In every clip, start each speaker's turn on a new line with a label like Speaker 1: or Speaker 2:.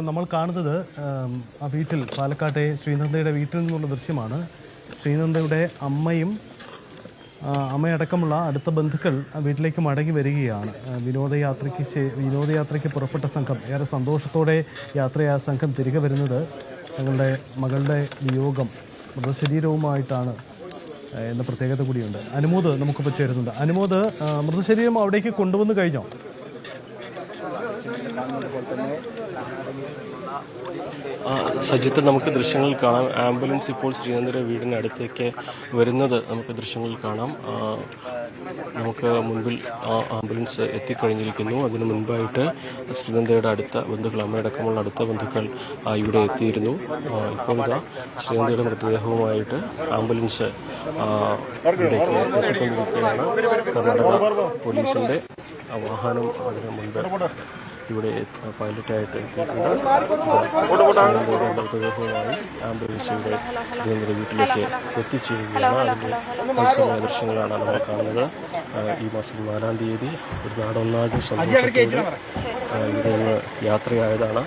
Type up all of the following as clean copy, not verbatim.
Speaker 1: നമ്മൾ കാണുന്നത് ആ വീട്ടിൽ പാലക്കാട്ടെ ശ്രീനന്ദയുടെ വീട്ടിൽ നിന്നുള്ള ദൃശ്യമാണ്. ശ്രീനന്ദയുടെ അമ്മയടക്കമുള്ള അടുത്ത ബന്ധുക്കൾ വീട്ടിലേക്ക് മടങ്ങി വരികയാണ്. വിനോദയാത്രയ്ക്ക് പുറപ്പെട്ട സംഘം ഏറെ സന്തോഷത്തോടെ യാത്രയായ സംഘം തിരികെ വരുന്നത് തങ്ങളുടെ മകളുടെ വിയോഗം മൃതശരീരവുമായിട്ടാണ് എന്ന പ്രത്യേകത കൂടിയുണ്ട്. അനുമോദ് നമുക്കിപ്പോൾ ചേരുന്നുണ്ട്. അനുമോദ്, മൃതശരീരം അവിടേക്ക് കൊണ്ടുവന്ന് കഴിഞ്ഞോ?
Speaker 2: സജിത്ത്, നമുക്ക് ദൃശ്യങ്ങളിൽ കാണാം. ആംബുലൻസ് ഇപ്പോൾ ശ്രീനന്ദയുടെ വീടിനടുത്തേക്ക് വരുന്നത് നമുക്ക് ദൃശ്യങ്ങളിൽ കാണാം. നമുക്ക് മുൻപിൽ ആംബുലൻസ് എത്തിക്കഴിഞ്ഞിരിക്കുന്നു. അതിന് മുൻപായിട്ട് ശ്രീനന്ദയുടെ അടുത്ത ബന്ധുക്കൾ, അമ്മയടക്കമുള്ള അടുത്ത ബന്ധുക്കൾ ഇവിടെ എത്തിയിരുന്നു. ഇപ്പോൾ ഇതാ ശ്രീനന്ദയുടെ മൃതദേഹവുമായിട്ട് ആംബുലൻസ് ഇവിടേക്ക് എത്തിക്കൊണ്ടിരിക്കുകയാണ്. കർണാടക പോലീസിൻ്റെ വാഹനം അതിന് മുൻപ് ഇവിടെ പൈലറ്റായിട്ട് എത്തിയിട്ടുണ്ട്. ശ്രീനന്ദയുടെ മൃതദേഹവുമായി ആംബുലൻസ് ഇവിടെ ശ്രീനന്ദയുടെ വീട്ടിലേക്ക് എത്തിച്ചേരുകയാണ്. അതിൻ്റെ മത്സരമായ ദൃശ്യങ്ങളാണ് നമ്മൾ കാണുന്നത്. ഈ മാസം 4-ാം തീയതി ഒരു നാടൊന്നാകെ സന്തോഷത്തോടെ ഇവിടെ നിന്ന് യാത്രയായതാണ്.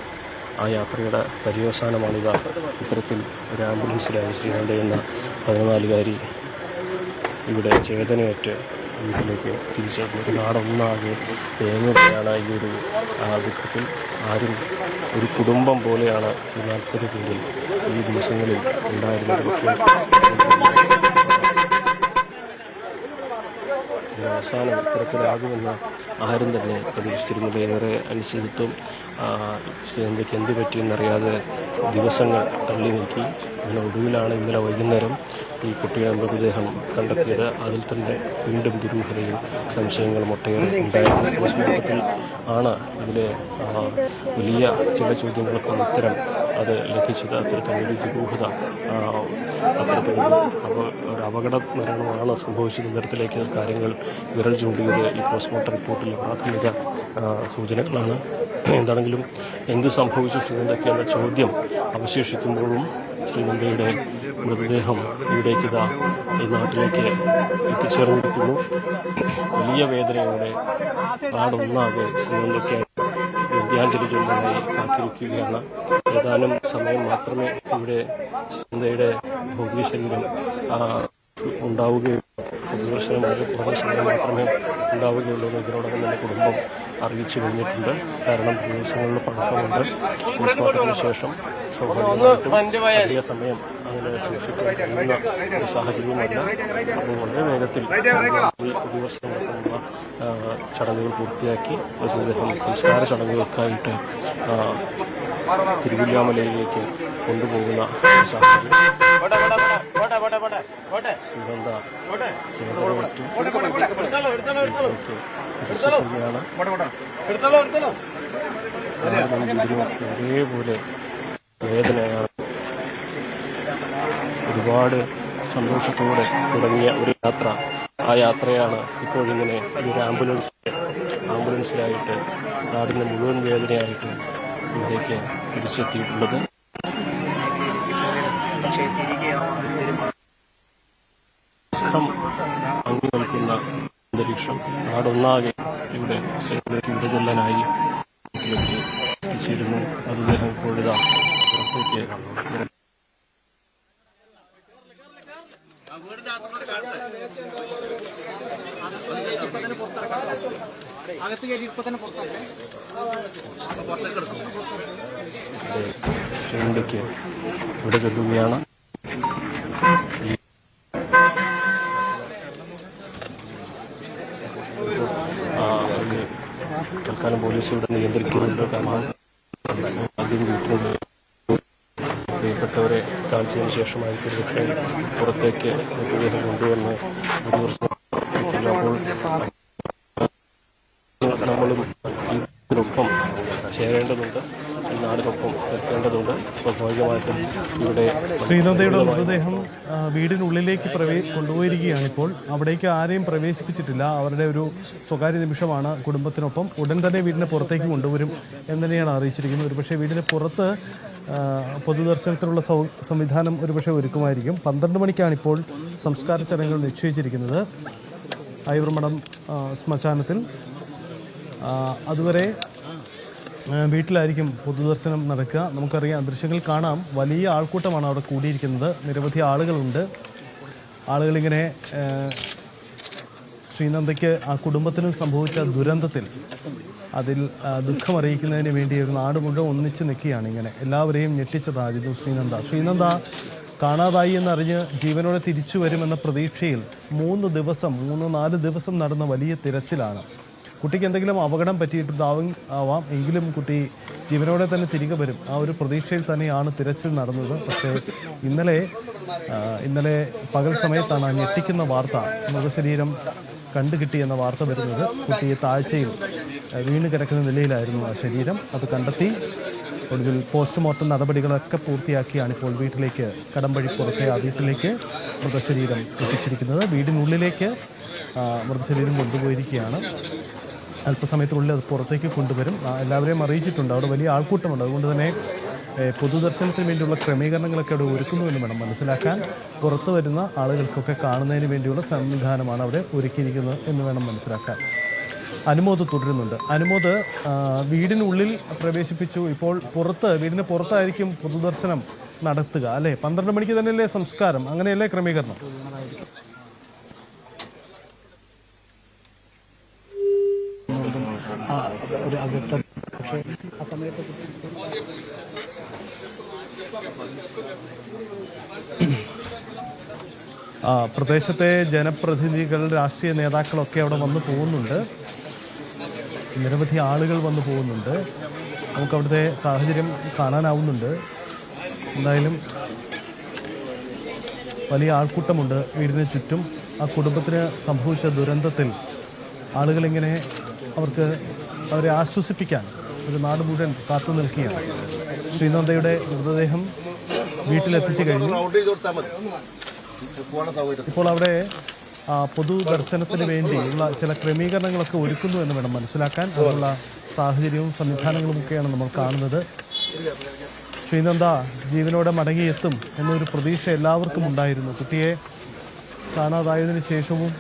Speaker 2: ആ യാത്രയുടെ പര്യവസാനമാണിത്. ഇത്തരത്തിൽ ഒരു ആംബുലൻസിലായി ശ്രീനന്ദ എന്ന 14-കാരി ഇവിടെ ചേതനയേറ്റ് വീട്ടിലേക്ക് തിരിച്ചെത്തും. ഒരു നാടൊന്നാകെ തേങ്ങുകയാണ് ഈ ഒരു ദുഃഖത്തിൽ. ആരും ഒരു കുടുംബം പോലെയാണ് ഈ 40 പേരിൽ ഈ ദിവസങ്ങളിൽ ഉണ്ടായിരുന്നത്. പക്ഷേ അവസാനം ഇത്തരത്തിലാകുമെന്ന് ആരും തന്നെ പ്രതീക്ഷിച്ചിരുന്നത്. ഏറെ അനിശ്ചിതത്വം ശ്രീനന്ദയ്ക്ക് എന്ത് പറ്റിയെന്നറിയാതെ ദിവസങ്ങൾ തള്ളി നീക്കി. അതിനൊടുവിലാണ് ഇന്നലെ വൈകുന്നേരം ഈ കുട്ടിയുടെ മൃതദേഹം കണ്ടെത്തിയത്. അതിൽ തന്നെ വീണ്ടും ദുരൂഹതയും സംശയങ്ങളും ഒട്ടേറെ ഉണ്ടായിരുന്നു. പോസ്റ്റ്മോർട്ടത്തിൽ ആണ് ഇതിലെ വലിയ ചില ചോദ്യങ്ങൾക്കും ഉത്തരം അത് ലഭിച്ചത്. അത്തരത്തിലൊരു ദുരൂഹത, അത്തരത്തിലൊരു അപകട മരണമാണ് സംഭവിച്ചത്. തരത്തിലേക്ക് കാര്യങ്ങൾ വിരൽ ചൂണ്ടിയത് ഈ പോസ്റ്റ്മോർട്ടം റിപ്പോർട്ടിലെ പ്രാഥമിക സൂചനകളാണ്. എന്താണെങ്കിലും എന്ത് സംഭവിച്ചു ശ്രീനന്ദയ്ക്ക് എന്ന ചോദ്യം അവശേഷിക്കുമ്പോഴും ശ്രീനന്ദയുടെ മൃതദേഹം ഇവിടേക്ക് ഈ നാട്ടിലേക്ക് എത്തിച്ചേർന്നിരിക്കുന്നു. വലിയ വേദനയോടെ നാടൊന്നാകെ ശ്രീനന്ദയ്ക്ക് വിദ്യാഞ്ജലി ചൊല്ലാനായി കാത്തിരിക്കുകയാണ്. ഏതാനും സമയം മാത്രമേ ഇവിടെ ശ്രീനന്ദയുടെ ഭൗതിക ശരീരം ഉണ്ടാവുകയുള്ളൂ. പൊതുദർശനമായി കുറഞ്ഞ സമയം മാത്രമേ ഉണ്ടാവുകയുള്ളൂ എന്ന് ഇതിനോടകം തന്നെ കുടുംബം അറിയിച്ചു കഴിഞ്ഞിട്ടുണ്ട്. കാരണം ദിവസങ്ങളിൽ പഴക്കമുണ്ട്. പോസ്റ്റ്മോർട്ടത്തിന് ശേഷം സ്വാഭാവികമായിട്ടും വലിയ സമയം അങ്ങനെ സൂക്ഷിക്കാൻ കഴിയുന്ന ഒരു സാഹചര്യമല്ല. അപ്പോൾ വളരെ വേഗത്തിൽ ഈ പൊതുദർശനമടക്കമുള്ള ചടങ്ങുകൾ പൂർത്തിയാക്കി മൃതദേഹം സംസ്കാര ചടങ്ങുകൾക്കായിട്ട് തിരുവില്ലാമലയിലേക്ക് കൊണ്ടുപോകുന്ന സാഹചര്യം. ശ്രീനന്ദ ഒരേപോലെ വേദനയാണ്. ഒരുപാട് സന്തോഷത്തോടെ തുടങ്ങിയ ഒരു യാത്ര, ആ യാത്രയാണ് ഇപ്പോഴിങ്ങനെ ഒരു ആംബുലൻസിലായിട്ട് നാടിൻ്റെ മുഴുവൻ വേദനയായിട്ട് ഇവിടേക്ക് തിരിച്ചെത്തിയിട്ടുള്ളത്. ദുഃഖം അങ്ങി നിൽക്കുന്ന അന്തരീക്ഷം. നാടൊന്നാകെ ഇവിടെ ശ്രീനന്ദയ്ക്ക് വിട ചൊല്ലാനായി വീട്ടിലേക്ക് എത്തിച്ചിരുന്നു. മൃതദേഹം ഇപ്പോഴിതാ പുറത്തേക്ക് ശ്രീനന്ദയ്ക്ക് വിട ചൊല്ലുകയാണ്. തൽക്കാലം പോലീസ് ഇവിടെ നിയന്ത്രിക്കുന്നുണ്ട്. കാരണം ആദ്യം വീട്ടിലുള്ള പ്രിയപ്പെട്ടവരെ കാണിച്ചതിന് ശേഷമായിരിക്കും പക്ഷേ പുറത്തേക്ക് മൃതദേഹം കൊണ്ടുവന്ന് ഒരു ദിവസം നമ്മളും ഇതിനൊപ്പം ചേരേണ്ടതുണ്ട്, ഈ നാടിനൊപ്പം നിൽക്കേണ്ടതുണ്ട്. സ്വാഭാവികമായിട്ടും ഇവിടെ
Speaker 1: ശ്രീനന്ദയുടെ മൃതദേഹം വീടിനുള്ളിലേക്ക് കൊണ്ടുപോയിരിക്കുകയാണിപ്പോൾ. അവിടേക്ക് ആരെയും പ്രവേശിപ്പിച്ചിട്ടില്ല. അവരുടെ ഒരു സ്വകാര്യ നിമിഷമാണ് കുടുംബത്തിനൊപ്പം. ഉടൻ തന്നെ വീടിന് പുറത്തേക്ക് കൊണ്ടുവരും എന്ന് തന്നെയാണ് അറിയിച്ചിരിക്കുന്നത്. ഒരുപക്ഷെ വീടിന് പുറത്ത് പൊതുദർശനത്തിനുള്ള സംവിധാനം ഒരുപക്ഷെ ഒരുക്കുമായിരിക്കും. 12 മണിക്കാണിപ്പോൾ സംസ്കാര ചടങ്ങുകൾ നിശ്ചയിച്ചിരിക്കുന്നത് ഐവർമഠം ശ്മശാനത്തിൽ. അതുവരെ വീട്ടിലായിരിക്കും പൊതുദർശനം നടക്കുക. നമുക്കറിയാം, ദൃശ്യങ്ങൾ കാണാം, വലിയ ആൾക്കൂട്ടമാണ് അവിടെ കൂടിയിരിക്കുന്നത്. നിരവധി ആളുകളുണ്ട്. ആളുകളിങ്ങനെ ശ്രീനന്ദയ്ക്ക് ആ കുടുംബത്തിനും സംഭവിച്ച ദുരന്തത്തിൽ അതിൽ ദുഃഖമറിയിക്കുന്നതിന് വേണ്ടി ഒരു നാട് മുഴുവൻ ഒന്നിച്ച് നിൽക്കുകയാണ്. ഇങ്ങനെ എല്ലാവരെയും ഞെട്ടിച്ചതായിരുന്നു ശ്രീനന്ദ കാണാതായി എന്നറിഞ്ഞ് ജീവനോടെ തിരിച്ചു വരുമെന്ന പ്രതീക്ഷയിൽ 3-4 ദിവസം നടന്ന വലിയ തിരച്ചിലാണ്. കുട്ടിക്ക് എന്തെങ്കിലും അപകടം പറ്റിയിട്ടുണ്ടാവാം എങ്കിലും കുട്ടി ജീവനോടെ തന്നെ തിരികെ വരും, ആ ഒരു പ്രതീക്ഷയിൽ തന്നെയാണ് തിരച്ചിൽ നടന്നത്. പക്ഷേ ഇന്നലെ പകൽ സമയത്താണ് ആ ഞെട്ടിക്കുന്ന വാർത്ത, മൃതശരീരം കണ്ടുകിട്ടിയെന്ന വാർത്ത വരുന്നത്. കുട്ടിയെ താഴ്ചയിൽ വീണ് കിടക്കുന്ന നിലയിലായിരുന്നു ആ ശരീരം. അത് കണ്ടെത്തി ഒടുവിൽ പോസ്റ്റ്മോർട്ടം നടപടികളൊക്കെ പൂർത്തിയാക്കിയാണ് ഇപ്പോൾ വീട്ടിലേക്ക്, കടമ്പഴിപ്പുറത്തെ ആ വീട്ടിലേക്ക് മൃതശരീരം എത്തിച്ചിരിക്കുന്നത്. വീടിനുള്ളിലേക്ക് മൃതശരീരം കൊണ്ടുപോയിരിക്കുകയാണ്. അല്പസമയത്തിനുള്ളിൽ അത് പുറത്തേക്ക് കൊണ്ടുവരും. എല്ലാവരെയും അറിയിച്ചിട്ടുണ്ട്. അവിടെ വലിയ ആൾക്കൂട്ടമുണ്ട്. അതുകൊണ്ട് തന്നെ പൊതുദർശനത്തിന് വേണ്ടിയുള്ള ക്രമീകരണങ്ങളൊക്കെ അവിടെ ഒരുക്കുന്നുവെന്ന് വേണം മനസ്സിലാക്കാൻ. പുറത്തു വരുന്ന ആളുകൾക്കൊക്കെ കാണുന്നതിന് വേണ്ടിയുള്ള സംവിധാനമാണ് അവിടെ ഒരുക്കിയിരിക്കുന്നത് എന്ന് വേണം മനസ്സിലാക്കാൻ. അനുമോദ് തുടരുന്നുണ്ട്. അനുമോദ്, വീടിനുള്ളിൽ പ്രവേശിപ്പിച്ചു. ഇപ്പോൾ വീടിന് പുറത്തായിരിക്കും പൊതുദർശനം നടത്തുക അല്ലേ? 12 മണിക്ക് തന്നെയല്ലേ സംസ്കാരം? അങ്ങനെയല്ലേ ക്രമീകരണം? പ്രദേശത്തെ ജനപ്രതിനിധികൾ, രാഷ്ട്രീയ നേതാക്കളൊക്കെ അവിടെ വന്നു പോകുന്നുണ്ട്. നിരവധി ആളുകൾ വന്നു പോകുന്നുണ്ട്. നമുക്കവിടുത്തെ സാഹചര്യം കാണാനാവുന്നുണ്ട്. എന്തായാലും വലിയ ആൾക്കൂട്ടമുണ്ട് വീടിന് ചുറ്റും. ആ കുടുംബത്തിന് സംഭവിച്ച ദുരന്തത്തിൽ ആളുകളിങ്ങനെ അവരെ ആശ്വസിപ്പിക്കാൻ ഒരു നാട് മുഴുവൻ കാത്തു നിൽക്കുകയാണ്. ശ്രീനന്ദയുടെ മൃതദേഹം വീട്ടിലെത്തിച്ചു കഴിഞ്ഞു. ഇപ്പോൾ അവിടെ പൊതുദർശനത്തിന് വേണ്ടിയുള്ള ചില ക്രമീകരണങ്ങളൊക്കെ ഒരുക്കുന്നു എന്ന് വേണം മനസ്സിലാക്കാൻ. അതിനുള്ള സാഹചര്യവും സംവിധാനങ്ങളുമൊക്കെയാണ് നമ്മൾ കാണുന്നത്. ശ്രീനന്ദ ജീവനോടെ മടങ്ങിയെത്തും എന്നൊരു പ്രതീക്ഷ എല്ലാവർക്കും ഉണ്ടായിരുന്നു. കുട്ടിയെ കാണാതായതിനു ശേഷവും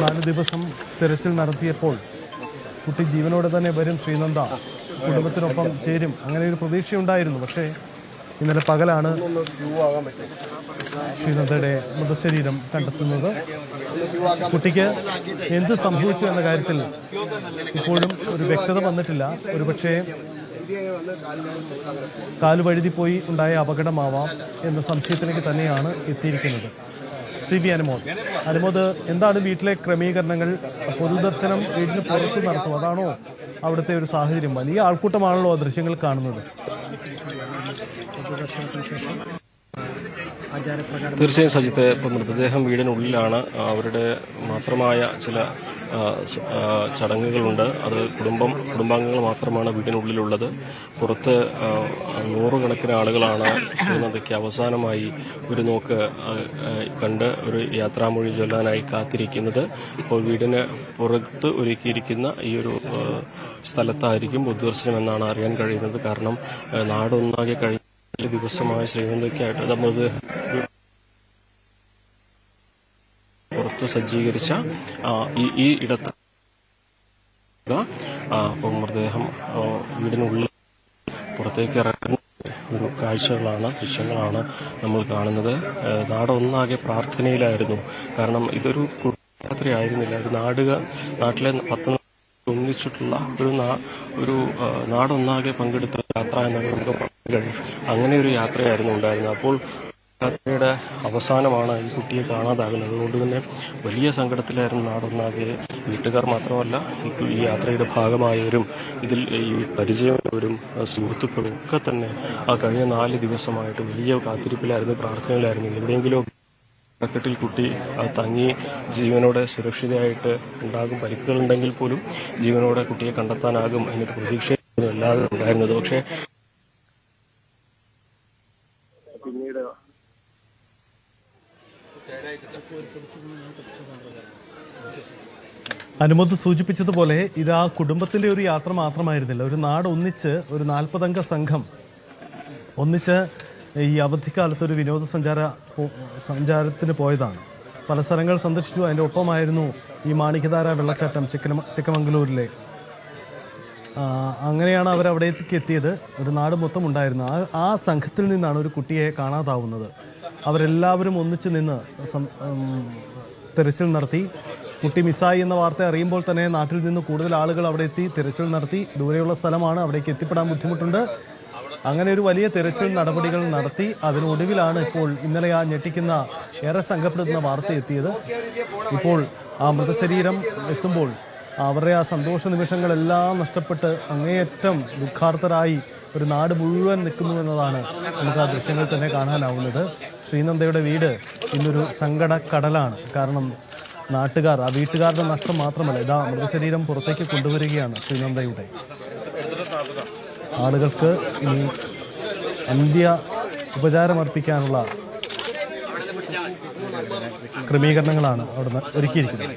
Speaker 1: 4 ദിവസം തിരച്ചിൽ നടത്തിയപ്പോൾ കുട്ടി ജീവനോടെ തന്നെ വരും, ശ്രീനന്ദ കുടുംബത്തിനൊപ്പം ചേരും, അങ്ങനെ ഒരു പ്രതീക്ഷയുണ്ടായിരുന്നു. പക്ഷേ ഇന്നലെ പകലാണ് ശ്രീനന്ദയുടെ മൃതശരീരം കണ്ടെത്തുന്നത്. കുട്ടിക്ക് എന്ത് സംഭവിച്ചു എന്ന കാര്യത്തിൽ ഇപ്പോഴും ഒരു വ്യക്തത വന്നിട്ടില്ല. ഒരുപക്ഷേ കാലുവഴുതിപ്പോയി ഉണ്ടായ അപകടമാവാം എന്ന സംശയത്തിലേക്ക് തന്നെയാണ് എത്തിയിരിക്കുന്നത്. CV അനുമോദ്, എന്താണ് വീട്ടിലെ ക്രമീകരണങ്ങൾ? പൊതുദർശനം വീടിന് പുറത്ത് നടത്തും, അതാണോ അവിടുത്തെ ഒരു സാഹചര്യം? വലിയ ആൾക്കൂട്ടമാണല്ലോ ആ ദൃശ്യങ്ങൾ കാണുന്നത്.
Speaker 2: തീർച്ചയായും സജിത്ത്, ഇപ്പോൾ മൃതദേഹം വീടിനുള്ളിലാണ്. അവരുടെ മാത്രമായ ചില ചടങ്ങുകളുണ്ട്. അത് കുടുംബാംഗങ്ങൾ മാത്രമാണ് വീടിനുള്ളിലുള്ളത്. പുറത്ത് 100 കണക്കിന് ആളുകളാണ് ശ്രീനന്ദയ്ക്ക് അവസാനമായി ഒരു നോക്ക് കണ്ട് ഒരു യാത്രാമൊഴി ചൊല്ലാനായി കാത്തിരിക്കുന്നത്. ഇപ്പോൾ വീടിന് പുറത്ത് ഒരുക്കിയിരിക്കുന്ന ഈ ഒരു സ്ഥലത്തായിരിക്കും പൊതുദർശനം എന്നാണ് അറിയാൻ കഴിയുന്നത്. കാരണം നാടൊന്നാകെ കഴിഞ്ഞ ദിവസമായ ശ്രീനന്ദയ്ക്കായിട്ട് നമ്മൾ പുറത്ത് സജ്ജീകരിച്ച ഈ ഇടത്ത് അപ്പം മൃതദേഹം വീടിനുള്ളിൽ പുറത്തേക്ക് ഇറങ്ങുന്ന ഒരു ദൃശ്യങ്ങളാണ് നമ്മൾ കാണുന്നത്. നാടൊന്നാകെ പ്രാർത്ഥനയിലായിരുന്നു. കാരണം ഇതൊരു യാത്രയായിരുന്നില്ല, ഒരു നാട്ടിലെ 10 ഒന്നിച്ചിട്ടുള്ള ഒരു നാടൊന്നാകെ പങ്കെടുത്ത യാത്ര എന്നാണ് നമുക്ക് പറയാൻ കഴിയും. അങ്ങനെ ഒരു യാത്രയായിരുന്നു ഉണ്ടായിരുന്നത്. അപ്പോൾ യാത്രയുടെ അവസാനമാണ് ഈ കുട്ടിയെ കാണാതാകുന്നത്. അതുകൊണ്ട് തന്നെ വലിയ സങ്കടത്തിലായിരുന്നു നാടൊന്നാകെ. വീട്ടുകാർ മാത്രമല്ല, ഈ യാത്രയുടെ ഭാഗമായവരും ഇതിൽ ഈ പരിചയമുള്ളവരും സുഹൃത്തുക്കളും ഒക്കെ തന്നെ ആ കഴിഞ്ഞ 4 ദിവസമായിട്ട് വലിയ കാത്തിരിപ്പിലായിരുന്നു, പ്രാർത്ഥനയിലായിരുന്നു. എവിടെയെങ്കിലും ട്ടിൽ കുട്ടി തങ്ങി ജീവനോടെ സുരക്ഷിതയായിട്ട് ഉണ്ടാകും, പരിക്കുകളുണ്ടെങ്കിൽ പോലും ജീവനോടെ കുട്ടിയെ കണ്ടെത്താനാകും എന്നൊരു പ്രതീക്ഷയായിരുന്നു എല്ലാവരും ഉണ്ടായിരുന്നത്. പക്ഷേ പിന്നീട്
Speaker 1: അനുമോദ് സൂചിപ്പിച്ചതുപോലെ ഇത് ആ കുടുംബത്തിന്റെ ഒരു യാത്ര മാത്രമായിരുന്നില്ല. ഒരു നാട് ഒന്നിച്ച്, ഒരു 40 അംഗ സംഘം ഒന്നിച്ച് ഈ അവധിക്കാലത്തൊരു വിനോദസഞ്ചാരത്തിന് പോയതാണ്. പല സ്ഥലങ്ങൾ സന്ദർശിച്ചു. അതിൻ്റെ ഒപ്പമായിരുന്നു ഈ മാണിക്യധാര വെള്ളച്ചാട്ടം ചിക്കമംഗലൂരിലെ. അങ്ങനെയാണ് അവരവിടേക്ക് എത്തിയത്. ഒരു നാട് മൊത്തം ഉണ്ടായിരുന്നു. ആ സംഘത്തിൽ നിന്നാണ് ഒരു കുട്ടിയെ കാണാതാവുന്നത്. അവരെല്ലാവരും ഒന്നിച്ചു നിന്ന് തിരച്ചിൽ നടത്തി. കുട്ടി മിസ്സായി എന്ന വാർത്ത അറിയുമ്പോൾ തന്നെ നാട്ടിൽ നിന്ന് കൂടുതൽ ആളുകൾ അവിടെ എത്തി തിരച്ചിൽ നടത്തി. ദൂരെയുള്ള സ്ഥലമാണ്, അവിടേക്ക് എത്തിപ്പെടാൻ ബുദ്ധിമുട്ടുണ്ട്. അങ്ങനെ ഒരു വലിയ തിരച്ചിൽ നടപടികൾ നടത്തി. അതിനൊടുവിലാണ് ഇപ്പോൾ ഇന്നലെ ആ ഞെട്ടിക്കുന്ന, ഏറെ സംഘപ്പെടുത്തുന്ന വാർത്ത എത്തിയത്. ഇപ്പോൾ ആ മൃതശരീരം എത്തുമ്പോൾ അവരുടെ ആ സന്തോഷ നിമിഷങ്ങളെല്ലാം നഷ്ടപ്പെട്ട് അങ്ങേയറ്റം ദുഃഖാർത്തരായി ഒരു നാട് മുഴുവൻ നിൽക്കുന്നു എന്നതാണ് നമുക്ക് ആ ദൃശ്യങ്ങൾ തന്നെ കാണാനാവുന്നത്. ശ്രീനന്ദയുടെ വീട് ഇന്നൊരു സങ്കടക്കടലാണ്. കാരണം നാട്ടുകാർ, ആ വീട്ടുകാരുടെ നഷ്ടം മാത്രമല്ല, ഇതാ മൃതശരീരം പുറത്തേക്ക് കൊണ്ടുവരികയാണ് ശ്രീനന്ദയുടെ. ആളുകൾക്ക് ഇനി അന്ത്യ ഉപചാരമർപ്പിക്കാനുള്ള ക്രമീകരണങ്ങളാണ് അവിടുന്ന് ഒരുക്കിയിരിക്കുന്നത്.